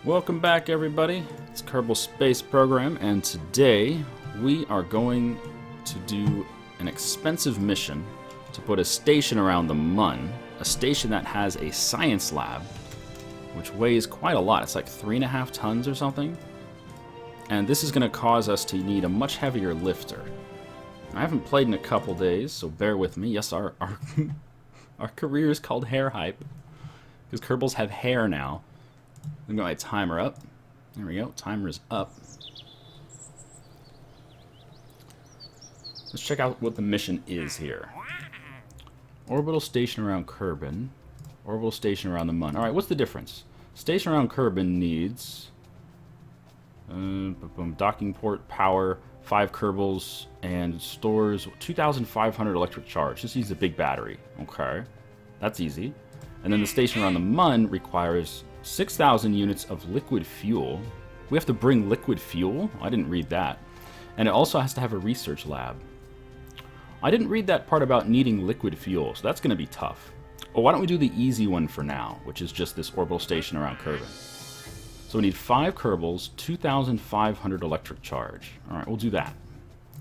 Welcome back, everybody. It's Kerbal Space Program, and today we are going to do an expensive mission to put a station around the Mun, a station that has a science lab, which weighs quite a lot. It's like 3.5 tons or something. And this is going to cause us to need a much heavier lifter. I haven't played in a couple days, so bear with me. Yes, our career is called Hair Hype, because Kerbals have hair now. I'm going to get my timer up. There we go. Timer's up. Let's check out what the mission is here. Orbital station around Kerbin. Orbital station around the Mun. Alright, what's the difference? Station around Kerbin needs docking port, power, 5 kerbals, and stores 2,500 electric charge. This needs a big battery. Okay. That's easy. And then the station around the Mun requires 6,000 units of liquid fuel. We have to bring liquid fuel? I didn't read that. And it also has to have a research lab. I didn't read that part about needing liquid fuel, so that's going to be tough. Well, why don't we do the easy one for now, which is just this orbital station around Kerbin. So we need 5 kerbals, 2,500 electric charge. Alright, we'll do that.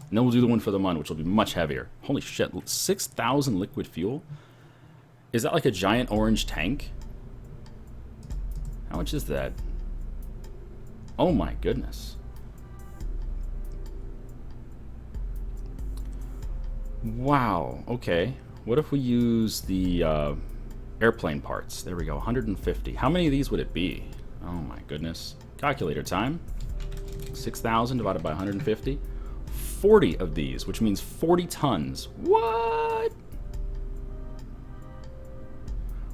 And then we'll do the one for the Mun, which will be much heavier. Holy shit, 6,000 liquid fuel? Is that like a giant orange tank? How much is that? Oh my goodness. Wow, okay. What if we use the airplane parts? There we go, 150. How many of these would it be? Oh my goodness. Calculator time. 6,000 divided by 150. 40 of these, which means 40 tons. What?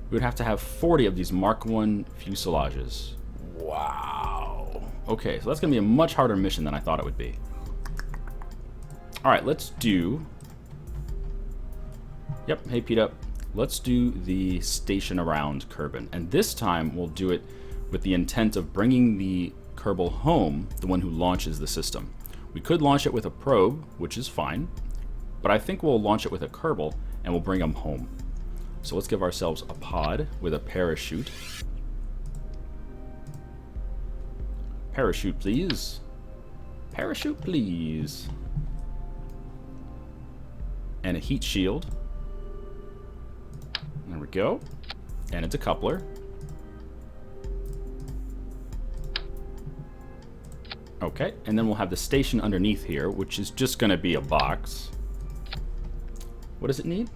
We would have to have 40 of these Mark I fuselages. Wow. Okay, so that's going to be a much harder mission than I thought it would be. Alright, let's do... Yep, hey Pete up. Let's do the station around Kerbin. And this time we'll do it with the intent of bringing the Kerbal home, the one who launches the system. We could launch it with a probe, which is fine. But I think we'll launch it with a Kerbal and we'll bring him home. So let's give ourselves a pod with a parachute. Parachute, please. Parachute, please. And a heat shield. There we go. And a decoupler. Okay, and then we'll have the station underneath here, which is just going to be a box. What does it need?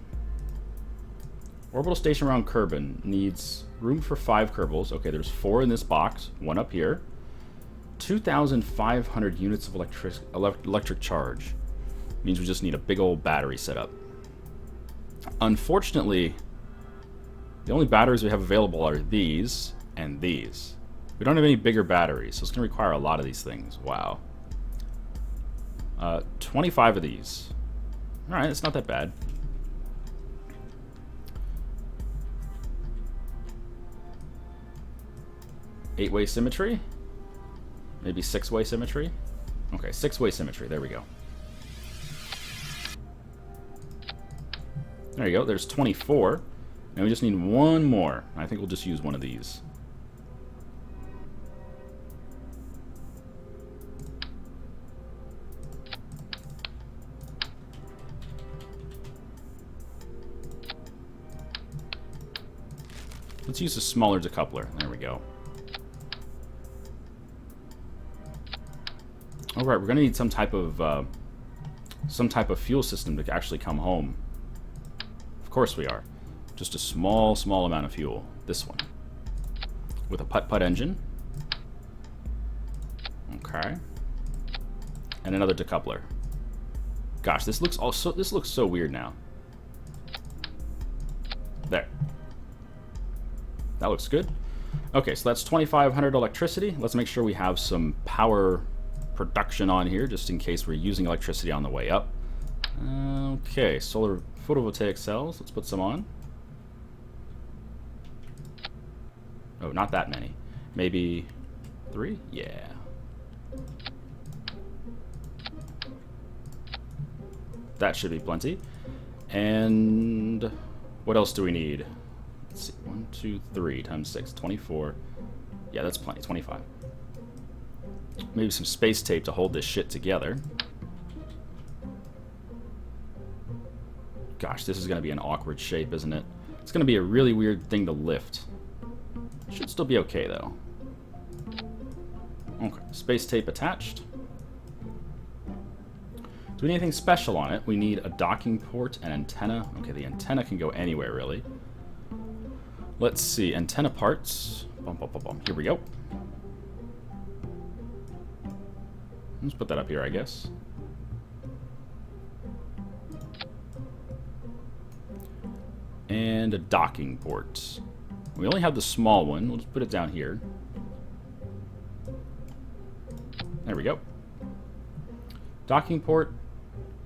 Orbital station around Kerbin needs room for 5 kerbals. Okay, there's 4 in this box, 1 up here. 2,500 units of electric charge. Means we just need a big old battery setup. Unfortunately, the only batteries we have available are these and these. We don't have any bigger batteries, so it's going to require a lot of these things. Wow. 25 of these. Alright, it's not that bad. Eight-way symmetry? Maybe 6-way symmetry? Okay, 6-way symmetry. There we go. There you go. There's 24. And we just need 1 more. I think we'll just use one of these. Let's use a smaller decoupler. There we go. Alright, we're going to need some type of fuel system to actually come home. Of course we are. Just a small amount of fuel. This one. With a putt-putt engine. Okay. And another decoupler. Gosh, this looks so weird now. There. That looks good. Okay, so that's 2,500 electricity. Let's make sure we have some power production on here, just in case we're using electricity on the way up. Okay, solar photovoltaic cells. Let's put some on. Oh, not that many. Maybe 3? Yeah. That should be plenty. And what else do we need? Let's see. 1, 2, 3 times 6, 24. Yeah, that's plenty. 25. Maybe some space tape to hold this shit together. Gosh, this is going to be an awkward shape, isn't it? It's going to be a really weird thing to lift. Should still be okay, though. Okay, space tape attached. Do we need anything special on it? We need a docking port and antenna. Okay, the antenna can go anywhere, really. Let's see, antenna parts. Bum, bum, bum, bum. Here we go. Let's put that up here, I guess. And a docking port. We only have the small one. We'll just put it down here. There we go. Docking port.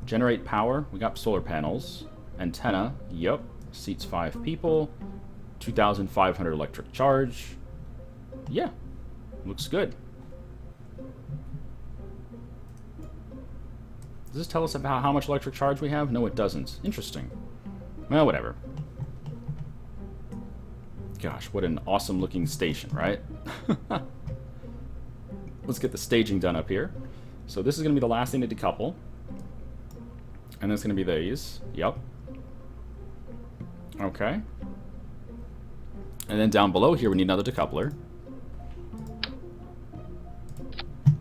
Generate power. We got solar panels. Antenna. Yep. Seats 5 people. 2,500 electric charge. Yeah. Looks good. Does this tell us about how much electric charge we have? No, it doesn't. Interesting. Well, whatever. Gosh, what an awesome looking station, right? Let's get the staging done up here. So this is going to be the last thing to decouple. And that's going to be these. Yep. Okay. And then down below here we need another decoupler.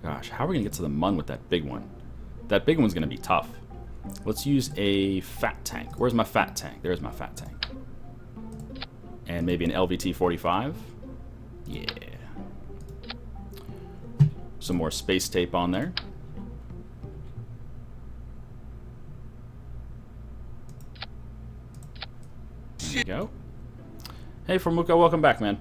Gosh, how are we going to get to the mun with that big one? That big one's going to be tough. Let's use a fat tank. Where's my fat tank? There's my fat tank. And maybe an LVT-45. Yeah. Some more space tape on there. There we go. Hey, Formuka, welcome back, man.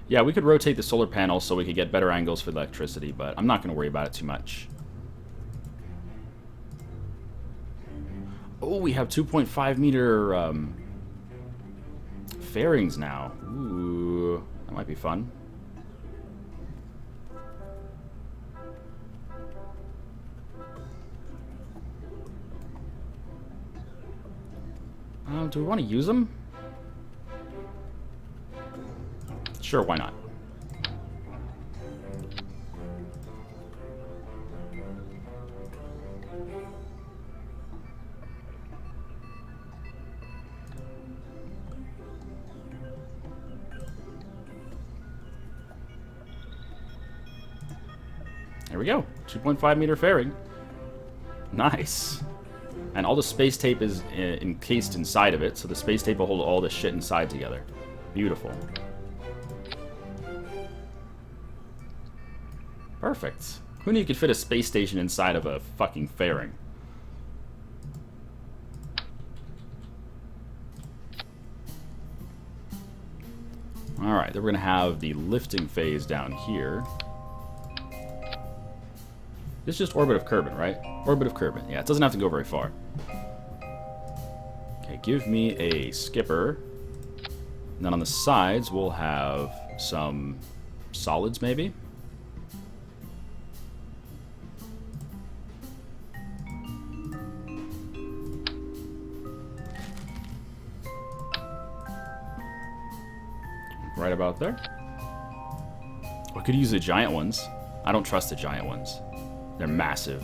Yeah, we could rotate the solar panels so we could get better angles for the electricity, but I'm not going to worry about it too much. Oh, we have 2.5 meter fairings now. Ooh, that might be fun. Do we want to use them? Sure, why not? There we go. 2.5 meter fairing. Nice. And all the space tape is encased inside of it, so the space tape will hold all this shit inside together. Beautiful. Perfect. Who knew you could fit a space station inside of a fucking fairing? Alright, then we're going to have the lifting phase down here. This is just orbit of Kerbin, right? Orbit of Kerbin. Yeah, it doesn't have to go very far. Okay, give me a skipper. And then on the sides, we'll have some solids, maybe. Right about there. We could use the giant ones. I don't trust the giant ones. They're massive.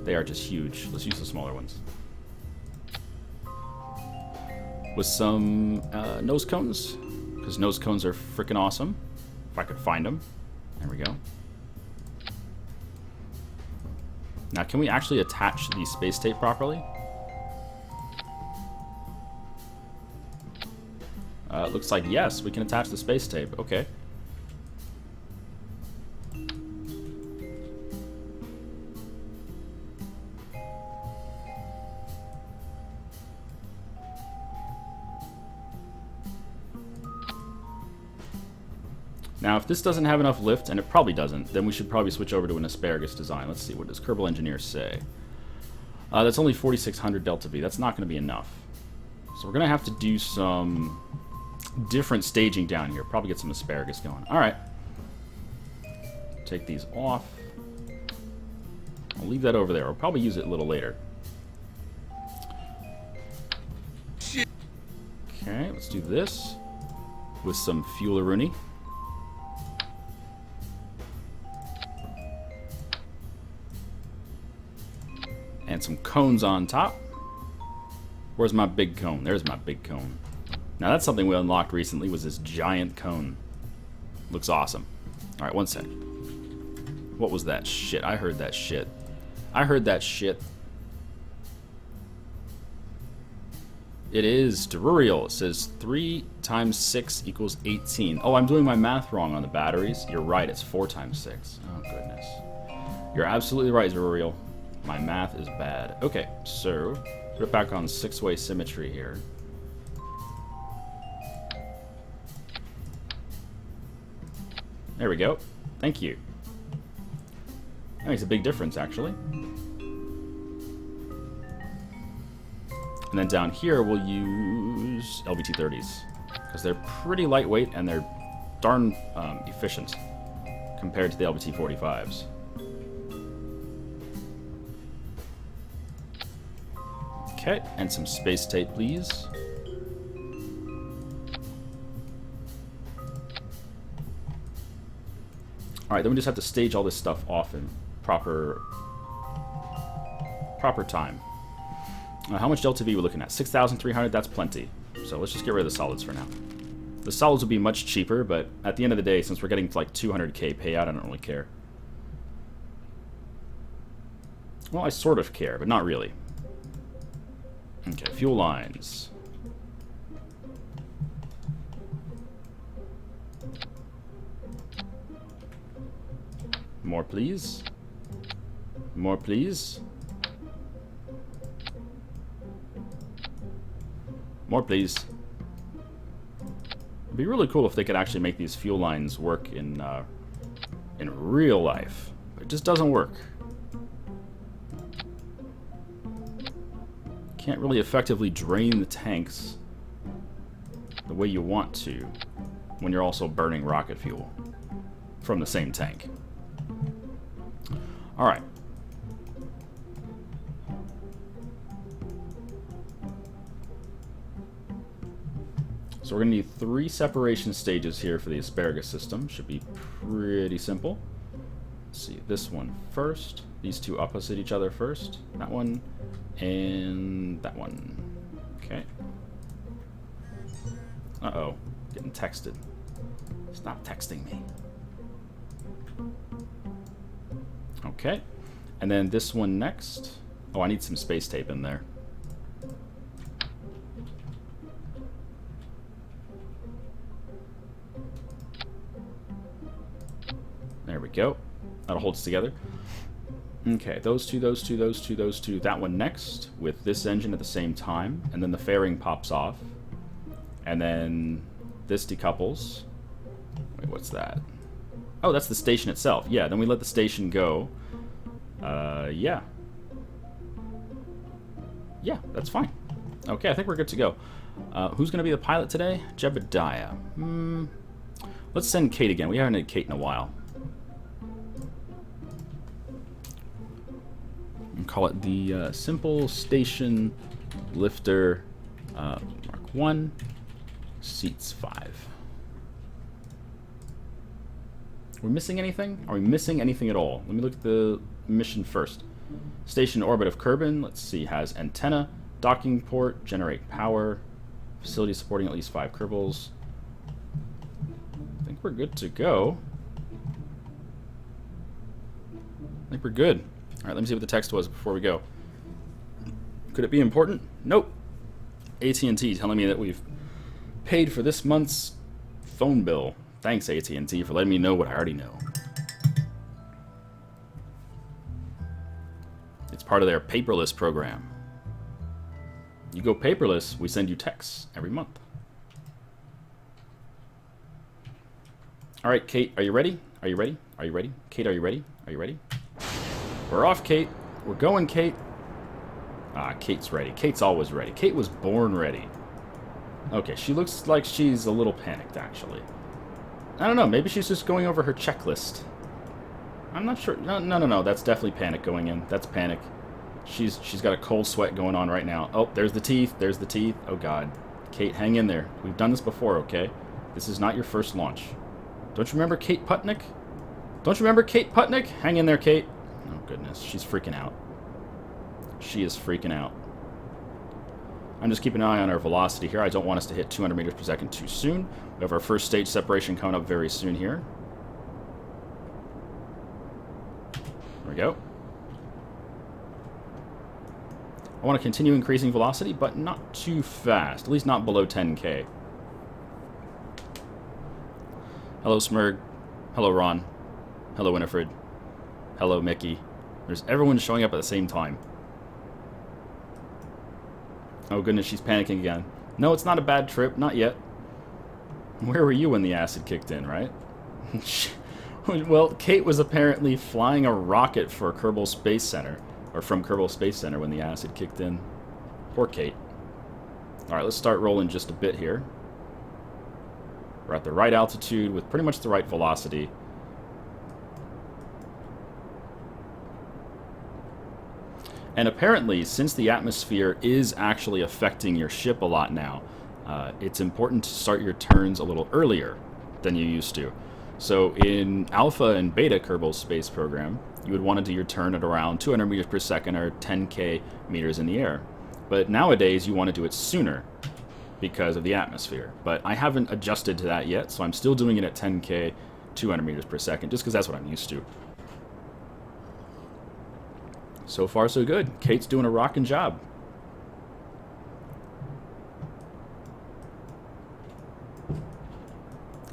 They are just huge. Let's use the smaller ones. With some nose cones, because nose cones are freaking awesome. If I could find them. There we go. Now, can we actually attach the space tape properly? It looks like yes, we can attach the space tape. Okay. Now, if this doesn't have enough lift, and it probably doesn't, then we should probably switch over to an asparagus design. Let's see, what does Kerbal Engineer say? That's only 4,600 delta V. That's not going to be enough. So we're going to have to do some different staging down here. Probably get some asparagus going. Alright. Take these off. I'll leave that over there. I'll probably use it a little later. Okay, let's do this with some fuelaroonie. And some cones on top. Where's my big cone? There's my big cone. Now that's something we unlocked recently, was this giant cone. Looks awesome. Alright, one sec. What was that shit? I heard that shit. I heard that shit. It is Terrurial. It says 3 times 6 equals 18. Oh, I'm doing my math wrong on the batteries. You're right, it's 4 times 6. Oh, goodness. You're absolutely right, Terrurial. My math is bad. Okay, so put it back on 6-way symmetry here. There we go. Thank you. That makes a big difference, actually. And then down here, we'll use LVT-30s. Because they're pretty lightweight and they're darn efficient compared to the LVT-45s. Okay, and some space tape, please. Alright, then we just have to stage all this stuff off in proper time. How much delta V are we looking at? 6,300, that's plenty. So let's just get rid of the solids for now. The solids will be much cheaper, but at the end of the day, since we're getting to like 200k payout, I don't really care. Well, I sort of care, but not really. Okay, fuel lines. More, please. More, please. More, please. It'd be really cool if they could actually make these fuel lines work in real life. But it just doesn't work. Can't really effectively drain the tanks the way you want to when you're also burning rocket fuel from the same tank. Alright. So we're going to need 3 separation stages here for the asparagus system. Should be pretty simple. Let's see, this one first. These two opposite each other first. That one and that one. Okay. Uh-oh. Getting texted. Stop texting me. Okay. And then this one next. Oh, I need some space tape in there. There we go. That'll hold us together. Okay, those two, those two, those two, those two. That one next with this engine at the same time. And then the fairing pops off. And then this decouples. Wait, what's that? Oh, that's the station itself. Yeah, then we let the station go. Yeah. Yeah, that's fine. Okay, I think we're good to go. Who's going to be the pilot today? Jebediah. Let's send Kate again. We haven't had Kate in a while. And call it the Simple Station Lifter Mark 1, seats 5. Are we missing anything? Are we missing anything at all? Let me look at the mission first. Station orbit of Kerbin, let's see, has antenna, docking port, generate power, facility supporting at least 5 kerbals. I think we're good to go. I think we're good. Alright, let me see what the text was before we go. Could it be important? Nope. AT&T telling me that we've paid for this month's phone bill. Thanks, AT&T, for letting me know what I already know. It's part of their paperless program. You go paperless, we send you texts every month. All right, Kate, are you ready? Are you ready? Are you ready? Kate, are you ready? Are you ready? We're off, Kate. We're going, Kate. Ah, Kate's ready. Kate's always ready. Kate was born ready. Okay, she looks like she's a little panicked, actually. I don't know, maybe she's just going over her checklist. I'm not sure. No, that's definitely panic going in. That's panic. She's got a cold sweat going on right now. Oh, there's the teeth. There's the teeth. Oh, God. Kate, hang in there. We've done this before, okay? This is not your first launch. Don't you remember Kate Putnick? Don't you remember Kate Putnick? Hang in there, Kate. Oh, goodness. She's freaking out. She is freaking out. I'm just keeping an eye on our velocity here. I don't want us to hit 200 meters per second too soon. We have our first stage separation coming up very soon here. There we go. I want to continue increasing velocity, but not too fast. At least not below 10K. Hello, Smurg. Hello, Ron. Hello, Winifred. Hello, Mickey. There's everyone showing up at the same time. Oh, goodness, she's panicking again. No, it's not a bad trip. Not yet. Where were you when the acid kicked in, right? Well, Kate was apparently flying a rocket for Kerbal Space Center. Or from Kerbal Space Center when the acid kicked in. Poor Kate. Alright, let's start rolling just a bit here. We're at the right altitude with pretty much the right velocity. And apparently, since the atmosphere is actually affecting your ship a lot now, it's important to start your turns a little earlier than you used to. So in Alpha and Beta Kerbal Space Program, you would want to do your turn at around 200 meters per second or 10k meters in the air. But nowadays, you want to do it sooner because of the atmosphere. But I haven't adjusted to that yet, so I'm still doing it at 10k, 200 meters per second, just because that's what I'm used to. So far, so good. Kate's doing a rockin' job.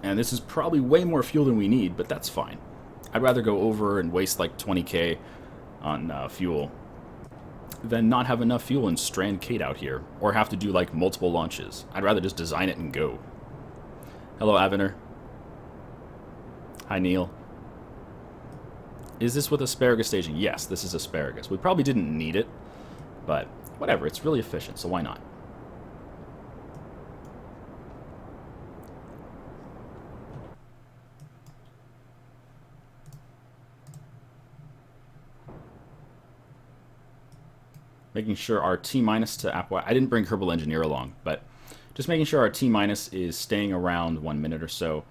And this is probably way more fuel than we need, but that's fine. I'd rather go over and waste like 20k on fuel than not have enough fuel and strand Kate out here, or have to do like multiple launches. I'd rather just design it and go. Hello, Avener. Hi, Neil. Is this with asparagus staging? Yes, this is asparagus. We probably didn't need it, but whatever, it's really efficient, so why not? Making sure our T- to Apple... I didn't bring Kerbal Engineer along, but just making sure our T- is staying around 1 minute or so.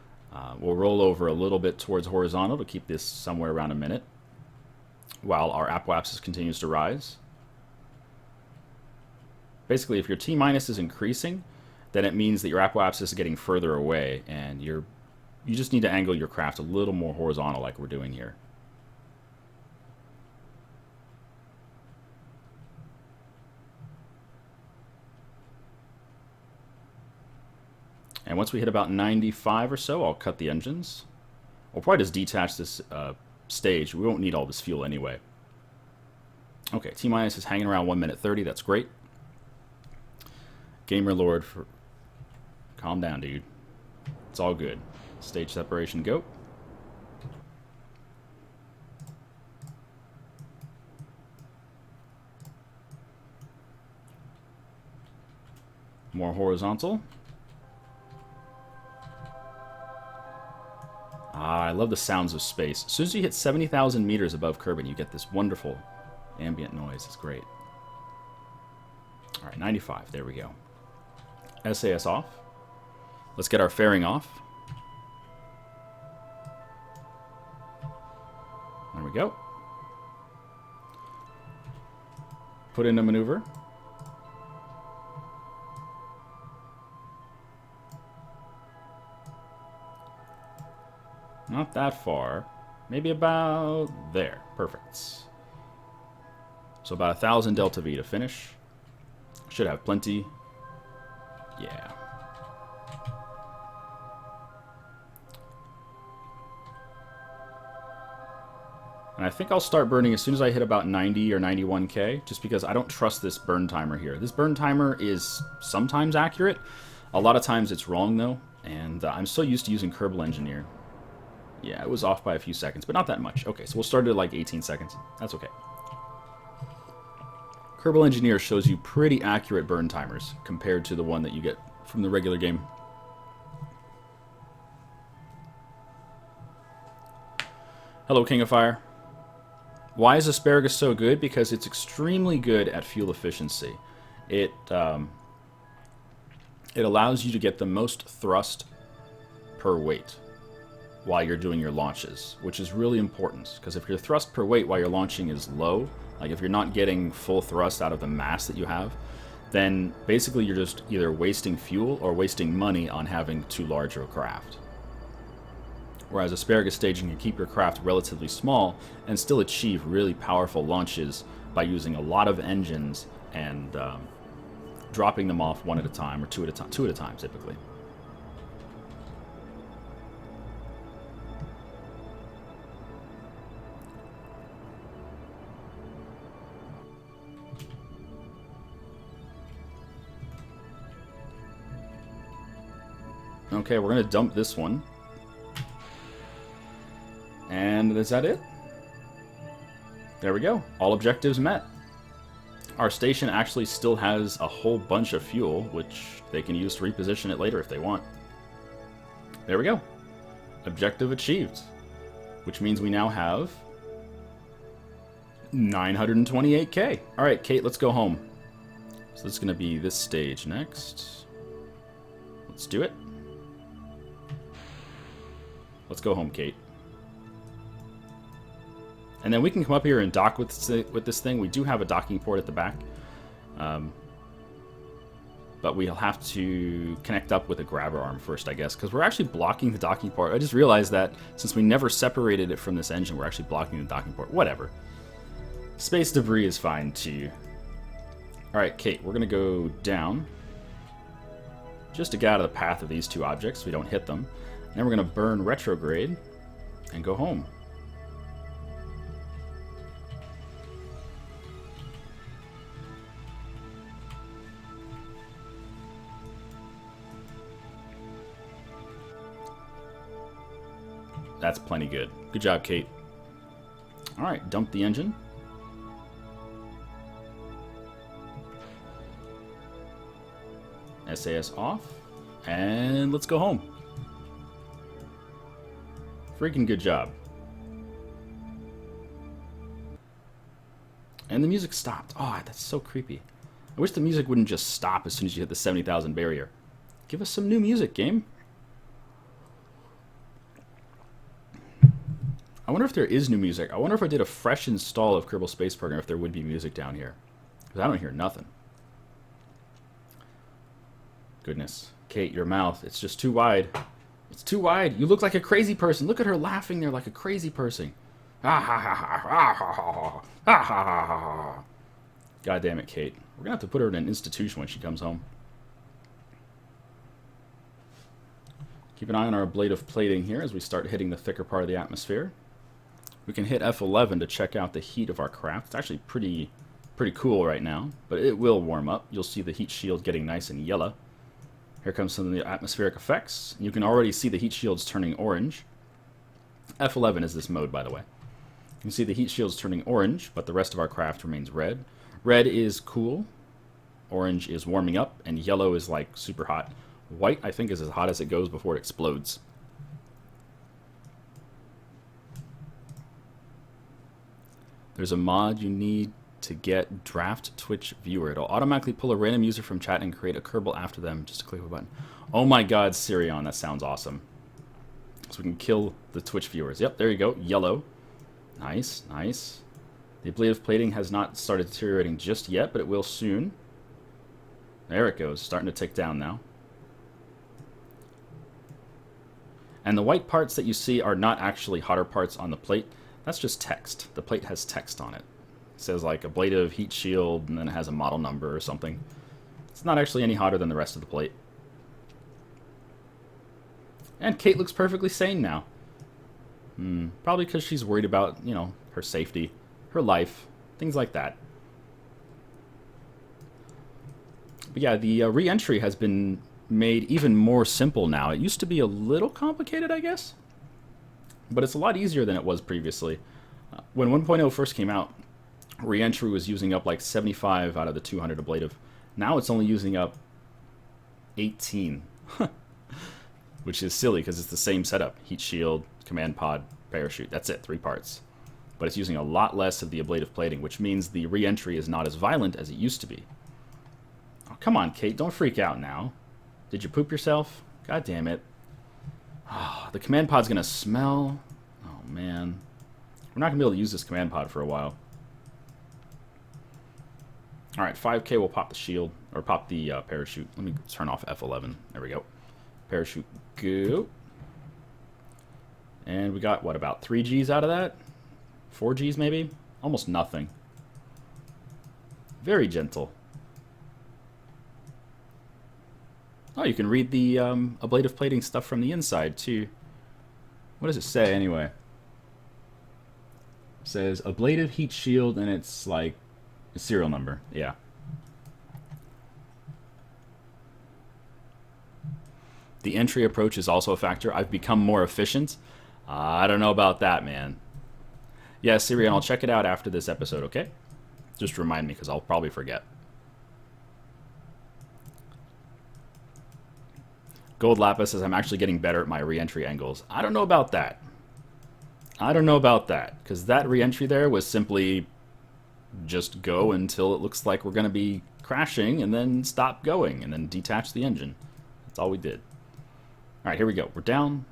We'll roll over a little bit towards horizontal to keep this somewhere around a minute while our apoapsis continues to rise. Basically, if your T- is increasing, then it means that your apoapsis is getting further away, and you just need to angle your craft a little more horizontal like we're doing here. And once we hit about 95 or so, I'll cut the engines. We'll probably just detach this stage. We won't need all this fuel anyway. Okay, T- is hanging around 1 minute 30. That's great. Gamer Lord, calm down, dude. It's all good. Stage separation, go. More horizontal. I love the sounds of space. As soon as you hit 70,000 meters above Kerbin, you get this wonderful ambient noise. It's great. All right, 95. There we go. SAS off. Let's get our fairing off. There we go. Put in a maneuver. Not that far. Maybe about there. Perfect. So about 1,000 delta V to finish. Should have plenty. Yeah. And I think I'll start burning as soon as I hit about 90 or 91k, just because I don't trust this burn timer here. This burn timer is sometimes accurate. A lot of times it's wrong, though. And I'm so used to using Kerbal Engineer. Yeah, it was off by a few seconds, but not that much. Okay, so we'll start at like 18 seconds. That's okay. Kerbal Engineer shows you pretty accurate burn timers compared to the one that you get from the regular game. Hello, King of Fire. Why is asparagus so good? Because it's extremely good at fuel efficiency. It It allows you to get the most thrust per weight while you're doing your launches, which is really important, because if your thrust per weight while you're launching is low, like if you're not getting full thrust out of the mass that you have, then basically you're just either wasting fuel or wasting money on having too large of a craft. Whereas asparagus staging can keep your craft relatively small and still achieve really powerful launches by using a lot of engines and dropping them off one at a time, or two at a time typically. Okay, we're going to dump this one. And is that it? There we go. All objectives met. Our station actually still has a whole bunch of fuel, which they can use to reposition it later if they want. There we go. Objective achieved. Which means we now have 928k. Alright, Kate, let's go home. So this is going to be this stage next. Let's do it. Let's go home, Kate. And then we can come up here and dock with this thing. We do have a docking port at the back. But we'll have to connect up with a grabber arm first, I guess, because we're actually blocking the docking port. I just realized that since we never separated it from this engine, we're actually blocking the docking port. Whatever. Space debris is fine, too. Alright, Kate, we're going to go down. Just to get out of the path of these two objects so we don't hit them. And then we're going to burn retrograde and go home. That's plenty good. Good job, Kate. Alright, dump the engine. SAS off. And let's go home. Freaking good job. And the music stopped. Oh, that's so creepy. I wish the music wouldn't just stop as soon as you hit the 70,000 barrier. Give us some new music, game. I wonder if there is new music. I wonder if I did a fresh install of Kerbal Space Program if there would be music down here. Because I don't hear nothing. Goodness. Kate, your mouth. It's just too wide. It's too wide. You look like a crazy person. Look at her laughing there like a crazy person. Ah ha ha ha ha ha ha ha ha ha. God damn it, Kate. We're gonna have to put her in an institution when she comes home. Keep an eye on our ablative plating here as we start hitting the thicker part of the atmosphere. We can hit F11 to check out the heat of our craft. It's actually pretty cool right now, but it will warm up. You'll see the heat shield getting nice and yellow. Here comes some of the atmospheric effects. You can already see the heat shields turning orange. F11 is this mode, by the way. You can see the heat shields turning orange, but the rest of our craft remains red. Red is cool. Orange is warming up, and yellow is like super hot. White, I think, is as hot as it goes before it explodes. There's a mod you need to get Draft Twitch Viewer. It'll automatically pull a random user from chat and create a kerbal after them. Just click a button. Oh my god, Sirion, that sounds awesome. So we can kill the Twitch viewers. Yep, there you go. Yellow. Nice, nice. The ablative plating has not started deteriorating just yet, but it will soon. There it goes. Starting to tick down now. And the white parts that you see are not actually hotter parts on the plate. That's just text. The plate has text on it. It says like ablative heat shield, and then it has a model number or something. It's not actually any hotter than the rest of the plate. And Kate looks perfectly sane now. Probably because she's worried about, you know, her safety, her life, things like that. But yeah, the re-entry has been made even more simple now. It used to be a little complicated, I guess. But it's a lot easier than it was previously. When 1.0 first came out, re-entry was using up like 75 out of the 200 ablative. Now it's only using up 18. Which is silly because it's the same setup. Heat shield, command pod, parachute. That's it, 3 parts. But it's using a lot less of the ablative plating, which means the re-entry is not as violent as it used to be. Oh, come on, Kate, don't freak out now. Did you poop yourself? God damn it. Oh, the command pod's gonna smell. Oh, man. We're not gonna be able to use this command pod for a while. Alright, 5K will pop the shield, or pop the parachute. Let me turn off F11. There we go. Parachute, go. And we got, what, about 3 Gs out of that? 4 Gs, maybe? Almost nothing. Very gentle. Oh, you can read the ablative plating stuff from the inside, too. What does it say, anyway? It says ablative heat shield, and it's like a serial number. Yeah. The entry approach is also a factor. I've become more efficient. I don't know about that, man. Yeah, Siri, and I'll check it out after this episode, okay? Just remind me, because I'll probably forget. Gold Lapis says, I'm actually getting better at my re-entry angles. I don't know about that. I don't know about that, because that re-entry there was simply just go until it looks like we're going to be crashing, and then stop going, and then detach the engine. That's all we did. All right, here we go. We're down.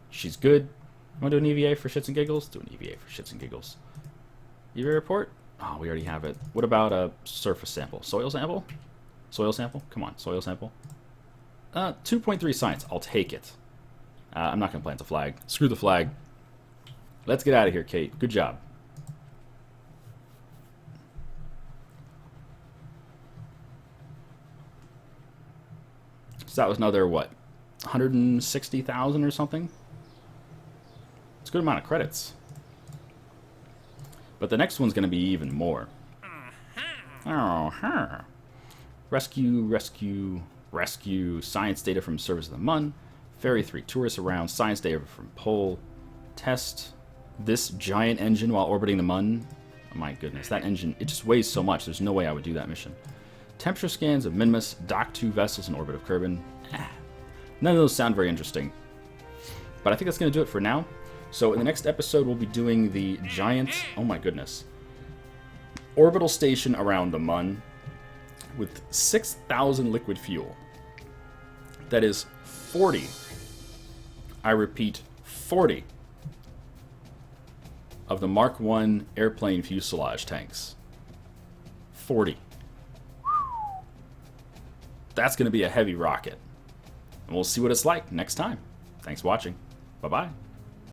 She's good. You want to do an EVA for shits and giggles? Do an EVA for shits and giggles. EVA report? Oh, we already have it. What about a surface sample? Soil sample? Soil sample? Come on, soil sample. 2.3 science. I'll take it. I'm not going to plant the flag. Screw the flag. Let's get out of here, Kate. Good job. So that was another, what, 160,000 or something? It's a good amount of credits. But the next one's going to be even more. Rescue science data from Service of the Mun. Ferry 3 tourists around. Science data from Pole. Test this giant engine while orbiting the Mun. Oh my goodness, that engine, it just weighs so much. There's no way I would do that mission. Temperature scans of Minimus. Dock 2 vessels in orbit of Kerbin. None of those sound very interesting. But I think that's going to do it for now. So in the next episode, we'll be doing the giant, oh my goodness, orbital station around the Mun with 6,000 liquid fuel. That is 40, I repeat, 40 of the Mark I airplane fuselage tanks. 40. That's going to be a heavy rocket. And we'll see what it's like next time. Thanks for watching. Bye-bye.